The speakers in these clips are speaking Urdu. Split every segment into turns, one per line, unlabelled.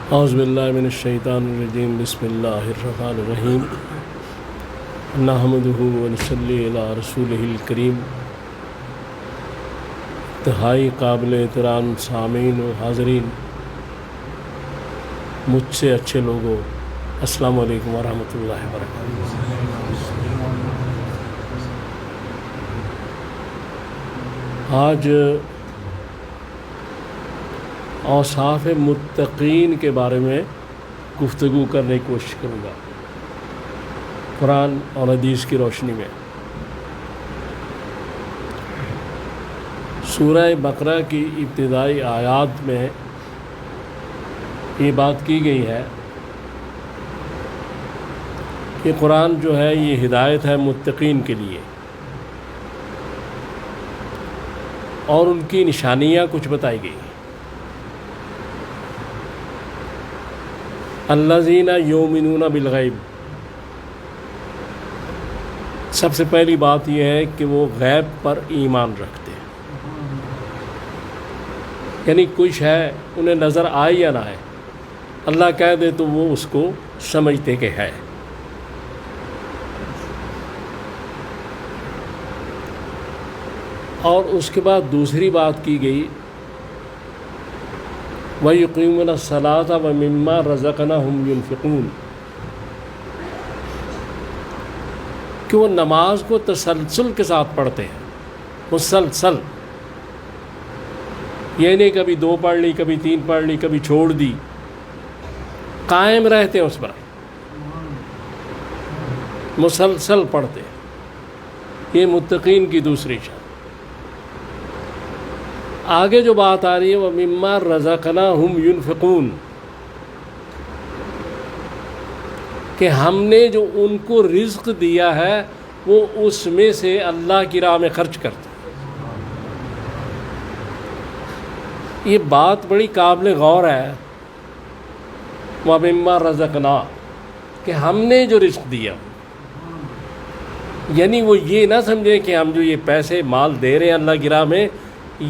اعوذ باللہ من الشیطان الرجیم بسم اللہ الرحمن الرحیم نحمدہ ونصلی علی رسولہ الکریم۔ انتہائی قابل احترام سامعین و حاضرین، مجھ سے اچھے لوگوں، السلام علیکم ورحمۃ اللہ وبرکاتہ۔ آج اوصاف متقین کے بارے میں گفتگو کرنے کی کوشش کروں گا قرآن اور حدیث کی روشنی میں۔ سورہ بقرہ کی ابتدائی آیات میں یہ بات کی گئی ہے کہ قرآن جو ہے یہ ہدایت ہے متقین کے لیے، اور ان کی نشانیاں کچھ بتائی گئی ہیں۔ الذین یؤمنون بالغیب، سب سے پہلی بات یہ ہے کہ وہ غیب پر ایمان رکھتے ہیں، یعنی کوئی شے انہیں نظر آئے یا نہ آئے، اللہ کہہ دے تو وہ اس کو سمجھتے کہ ہے۔ اور اس کے بعد دوسری بات کی گئی وَيُقِيمُونَ الصَّلَاةَ وَمِمَّا رَزَقْنَاهُمْ يُنْفِقُونَ، کہ وہ نماز کو تسلسل کے ساتھ پڑھتے ہیں، مسلسل، یہ نہیں کبھی 2 پڑھ لی، کبھی 3 پڑھ لی، کبھی چھوڑ دی، قائم رہتے ہیں اس پر، مسلسل پڑھتے ہیں۔ یہ متقین کی دوسری شان۔ آگے جو بات آ رہی ہے وہ مما رزقناہم ينفقون، کہ ہم نے جو ان کو رزق دیا ہے وہ اس میں سے اللہ کی راہ میں خرچ کرتے ہیں۔ یہ بات بڑی قابل غور ہے، وَمِمَّا رَزَقْنَا، کہ ہم نے جو رزق دیا، یعنی وہ یہ نہ سمجھیں کہ ہم جو یہ پیسے مال دے رہے ہیں اللہ کی راہ میں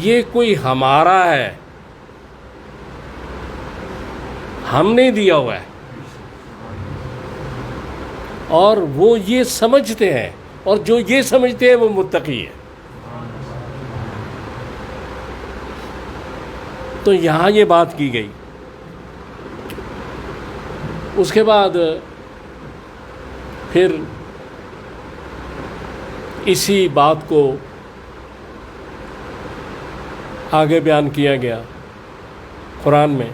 یہ کوئی ہمارا ہے، ہم نے دیا ہوا ہے، اور وہ یہ سمجھتے ہیں، اور جو یہ سمجھتے ہیں وہ متقی ہے۔ تو یہاں یہ بات کی گئی۔ اس کے بعد پھر اسی بات کو آگے بیان کیا گیا قرآن میں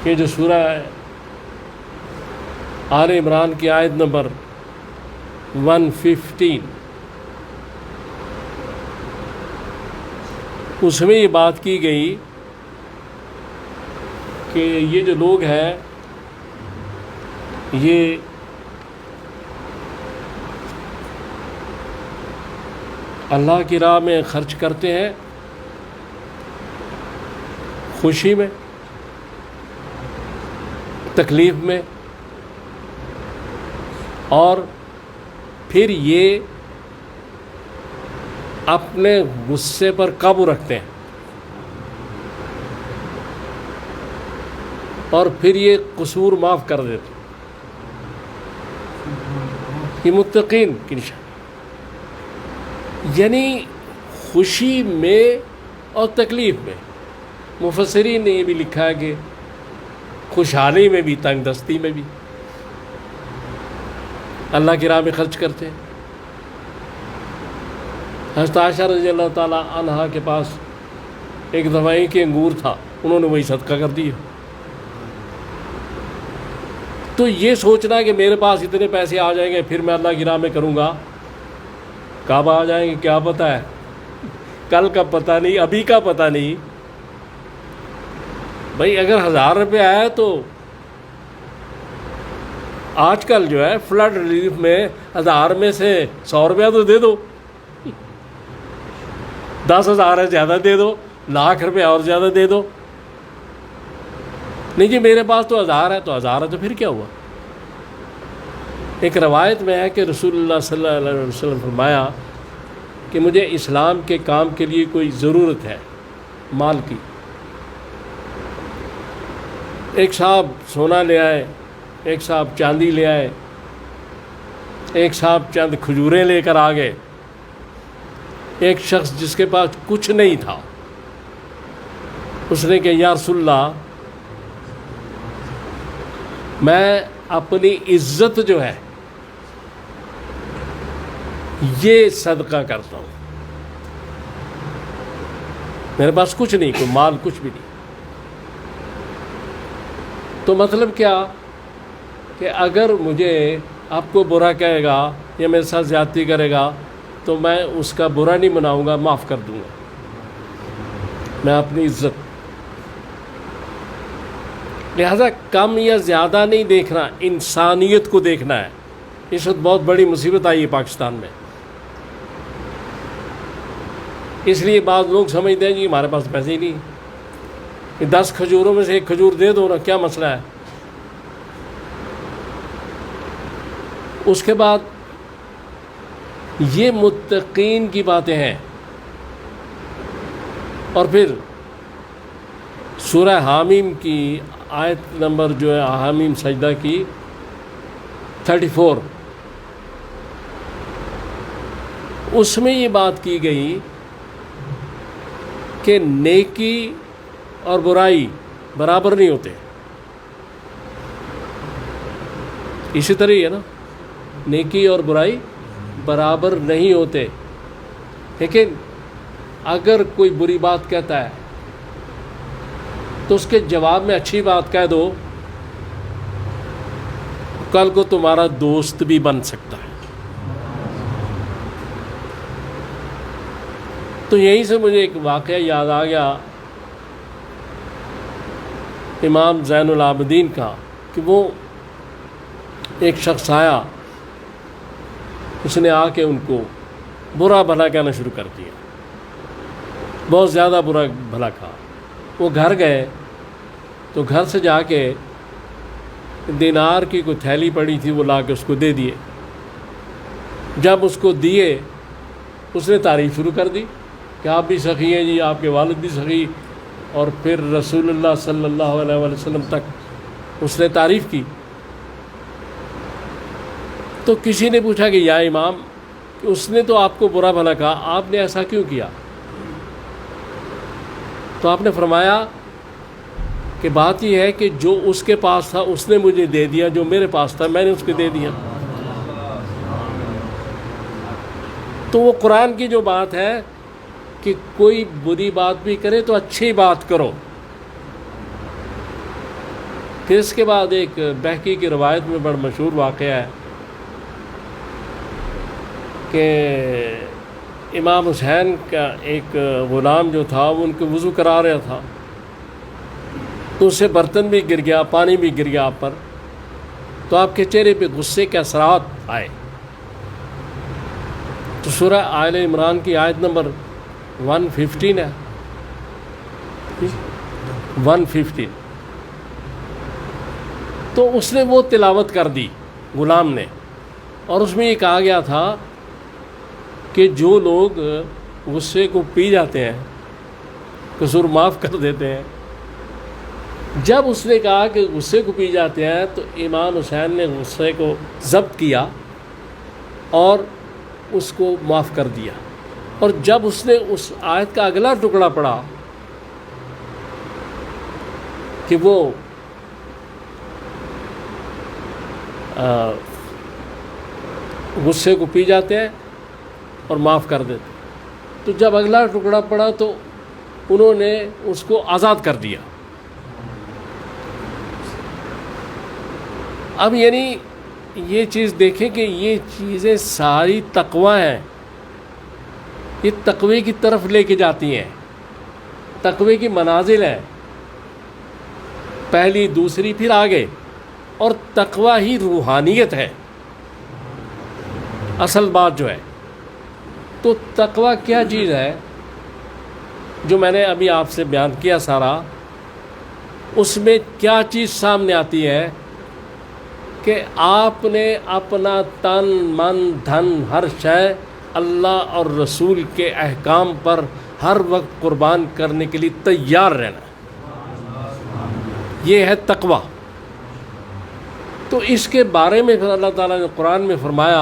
کہ جو سورہ آل عمران کی آیت نمبر 115، اس میں یہ بات کی گئی کہ یہ جو لوگ ہیں یہ اللہ کی راہ میں خرچ کرتے ہیں، خوشی میں، تکلیف میں، اور پھر یہ اپنے غصے پر قابو رکھتے ہیں، اور پھر یہ قصور معاف کر دیتے ہیں۔ یہ متقین کی نشانی، یعنی خوشی میں اور تکلیف میں۔ مفسرین نے یہ بھی لکھا ہے کہ خوشحالی میں بھی، تنگ دستی میں بھی اللہ کی راہ میں خرچ کرتے ہیں۔ حضرت عائشہ رضی اللہ تعالیٰ عنہا کے پاس ایک دفعہ ایک انگور تھا، انہوں نے وہی صدقہ کر دیا۔ تو یہ سوچنا کہ میرے پاس اتنے پیسے آ جائیں گے پھر میں اللہ کی راہ میں کروں گا، کب آ جائیں گے کیا پتہ ہے، کل کا پتہ نہیں، ابھی کا پتہ نہیں۔ بھائی اگر 1000 روپے آیا تو آج کل جو ہے فلڈ ریلیف میں 1000 میں سے 100 روپیہ تو دے دو، 10,000 ہے زیادہ دے دو، 1,00,000 روپے اور زیادہ دے دو۔ نہیں جی میرے پاس تو 1000 ہے، تو 1000 ہے تو پھر کیا ہوا۔ ایک روایت میں ہے کہ رسول اللہ صلی اللہ علیہ وسلم فرمایا کہ مجھے اسلام کے کام کے لیے کوئی ضرورت ہے مال کی، ایک صاحب سونا لے آئے، ایک صاحب چاندی لے آئے، ایک صاحب چند کھجوریں لے کر آ گئے، ایک شخص جس کے پاس کچھ نہیں تھا اس نے کہا یا رسول اللہ میں اپنی عزت جو ہے یہ صدقہ کرتا ہوں، میرے پاس کچھ نہیں، کوئی مال کچھ بھی نہیں۔ تو مطلب کیا کہ اگر مجھے آپ کو برا کہے گا یا میرے ساتھ زیادتی کرے گا تو میں اس کا برا نہیں مناؤں گا، معاف کر دوں گا۔ میں اپنی عزت، لہذا کم یا زیادہ نہیں دیکھنا، انسانیت کو دیکھنا ہے۔ اس وقت بہت بڑی مصیبت آئی ہے پاکستان میں، اس لیے بعض لوگ سمجھتے ہیں جی ہمارے پاس پیسے ہی نہیں، کہ 10 کھجوروں میں سے ایک کھجور دے دو نا، کیا مسئلہ ہے۔ اس کے بعد یہ متقین کی باتیں ہیں، اور پھر سورہ حامیم کی آیت نمبر جو ہے حامیم سجدہ کی 34، اس میں یہ بات کی گئی کہ نیکی اور برائی برابر نہیں ہوتے۔ اسی طرح ہی ہے نا، نیکی اور برائی برابر نہیں ہوتے، لیکن اگر کوئی بری بات کہتا ہے تو اس کے جواب میں اچھی بات کہہ دو، کل کو تمہارا دوست بھی بن سکتا ہے۔ تو یہیں سے مجھے ایک واقعہ یاد آ گیا امام زین العابدین کا، کہ وہ ایک شخص آیا، اس نے آ کے ان کو برا بھلا کہنا شروع کر دیا، بہت زیادہ برا بھلا کہا۔ وہ گھر گئے تو گھر سے جا کے دینار کی کوئی تھیلی پڑی تھی، وہ لا کے اس کو دے دیے۔ جب اس کو دیے اس نے تعریف شروع کر دی کہ آپ بھی سخی ہیں جی، آپ کے والد بھی سخی، اور پھر رسول اللہ صلی اللہ علیہ وسلم تک اس نے تعریف کی۔ تو کسی نے پوچھا کہ یا امام، کہ اس نے تو آپ کو برا بھلا کہا، آپ نے ایسا کیوں کیا؟ تو آپ نے فرمایا کہ بات یہ ہے کہ جو اس کے پاس تھا اس نے مجھے دے دیا، جو میرے پاس تھا میں نے اس کو دے دیا۔ تو وہ قرآن کی جو بات ہے کہ کوئی بری بات بھی کرے تو اچھی بات کرو۔ پھر اس کے بعد ایک بہقی کی روایت میں بڑا مشہور واقعہ ہے کہ امام حسین کا ایک غلام جو تھا وہ ان کو وضو کرا رہا تھا، تو اس سے برتن بھی گر گیا، پانی بھی گر گیا آپ پر، تو آپ کے چہرے پہ غصے کے اثرات آئے۔ تو سورہ آل عمران کی آیت نمبر 115 ہے، 115، تو اس نے وہ تلاوت کر دی غلام نے، اور اس میں یہ کہا گیا تھا کہ جو لوگ غصے کو پی جاتے ہیں قصور معاف کر دیتے ہیں۔ جب اس نے کہا کہ غصے کو پی جاتے ہیں تو امام حسین نے غصے کو ضبط کیا اور اس کو معاف کر دیا۔ اور جب اس نے اس آیت کا اگلا ٹکڑا پڑھا کہ وہ غصے کو پی جاتے ہیں اور معاف کر دیتے، تو جب اگلا ٹکڑا پڑا تو انہوں نے اس کو آزاد کر دیا۔ اب یعنی یہ چیز دیکھیں کہ یہ چیزیں ساری تقوی ہیں، یہ تقوی کی طرف لے کے جاتی ہیں، تقوی کی منازل ہیں، پہلی دوسری پھر آگے، اور تقوی ہی روحانیت ہے اصل بات جو ہے۔ تو تقوی کیا چیز ہے جو میں نے ابھی آپ سے بیان کیا سارا، اس میں کیا چیز سامنے آتی ہے کہ آپ نے اپنا تن من دھن ہر شے اللہ اور رسول کے احکام پر ہر وقت قربان کرنے کے لیے تیار رہنا۔ یہ ہے تقوی. تو اس کے بارے میں پھر اللہ تعالیٰ نے قرآن میں فرمایا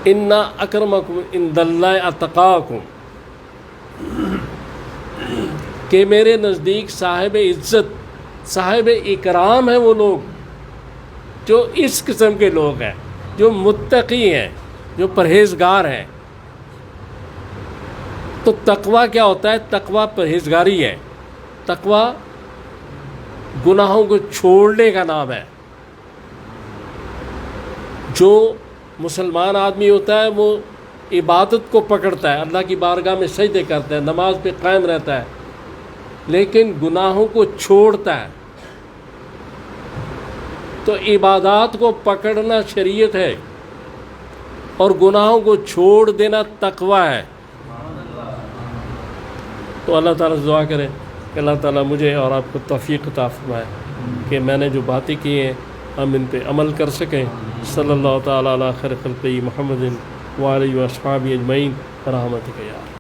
ان اکرمکم عند اللہ اتقاکم، کہ میرے نزدیک صاحب عزت صاحب اکرام ہیں وہ لوگ جو اس قسم کے لوگ ہیں، جو متقی ہیں، جو پرہیزگار ہیں. تو تقوی کیا ہوتا ہے؟ تقوی پرہیزگاری ہے. تقوی گناہوں کو چھوڑنے کا نام ہے. جو مسلمان آدمی ہوتا ہے وہ عبادت کو پکڑتا ہے، اللہ کی بارگاہ میں سجدے کرتا ہے، نماز پہ قائم رہتا ہے، لیکن گناہوں کو چھوڑتا ہے. تو عبادات کو پکڑنا شریعت ہے اور گناہوں کو چھوڑ دینا تقوی ہے. تو اللہ تعالیٰ سے دعا کریں کہ اللہ تعالیٰ مجھے اور آپ کو توفیق عطا فرمائے کہ میں نے جو باتیں کی ہیں ہم ان پہ عمل کر سکیں. صلی اللہ تعالیٰ علی خیر خلقہ محمد وآلہ وصحبہ اجمعین برحمتک یا